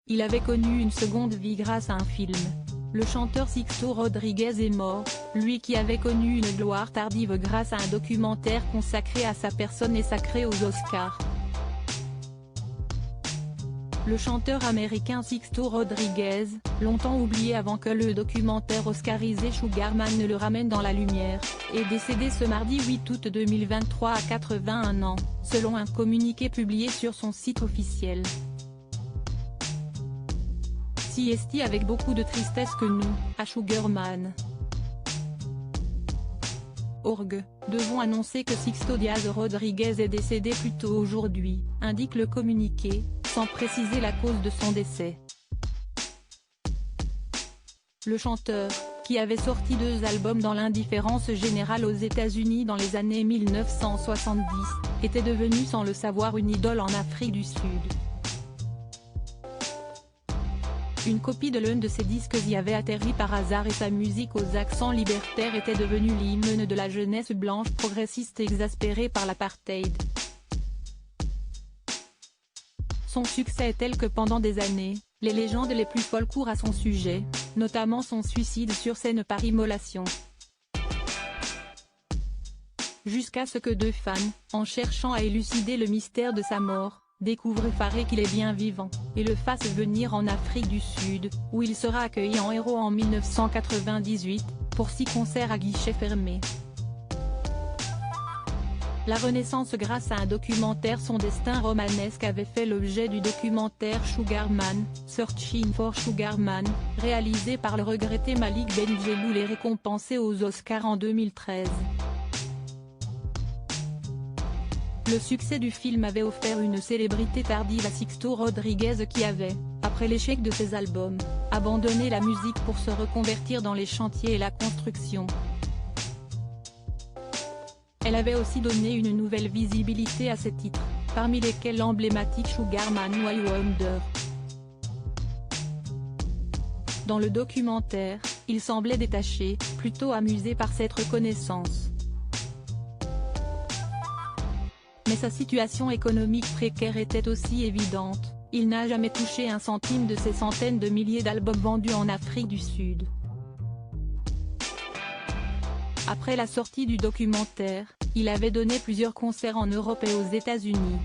Il avait connu une seconde vie grâce à un film. Le chanteur Sixto Rodríguez est mort, lui qui avait connu une gloire tardive grâce à un documentaire consacré à sa personne et sacré aux Oscars. Le chanteur américain Sixto Rodríguez, longtemps oublié avant que le documentaire oscarisé Sugar Man ne le ramène dans la lumière, est décédé ce mardi 8 août 2023 à 81 ans, selon un communiqué publié sur son site officiel. Si est avec beaucoup de tristesse que nous, à Sugar Man. Org, devons annoncer que Sixto Díaz Rodríguez est décédé plus tôt aujourd'hui, indique le communiqué, sans préciser la cause de son décès. Le chanteur, qui avait sorti 2 albums dans l'indifférence générale aux États-Unis dans les années 1970, était devenu sans le savoir une idole en Afrique du Sud. Une copie de l'un de ses disques y avait atterri par hasard et sa musique aux accents libertaires était devenue l'hymne de la jeunesse blanche progressiste exaspérée par l'apartheid. Son succès est tel que pendant des années, les légendes les plus folles courent à son sujet, notamment son suicide sur scène par immolation. Jusqu'à ce que 2 fans, en cherchant à élucider le mystère de sa mort, découvrent effarés qu'il est bien vivant, et le fassent venir en Afrique du Sud, où il sera accueilli en héros en 1998, pour 6 concerts à guichet fermé. La renaissance grâce à un documentaire. Son destin romanesque avait fait l'objet du documentaire Sugar Man, Searching for Sugar Man, réalisé par le regretté Malik Benjelloul et récompensé aux Oscars en 2013. Le succès du film avait offert une célébrité tardive à Sixto Rodríguez qui avait, après l'échec de ses albums, abandonné la musique pour se reconvertir dans les chantiers et la construction. Elle avait aussi donné une nouvelle visibilité à ses titres, parmi lesquels l'emblématique Sugar Man ou I Wonder. Dans le documentaire, il semblait détaché, plutôt amusé par cette reconnaissance. Mais sa situation économique précaire était aussi évidente, il n'a jamais touché un centime de ses centaines de milliers d'albums vendus en Afrique du Sud. Après la sortie du documentaire, il avait donné plusieurs concerts en Europe et aux États-Unis.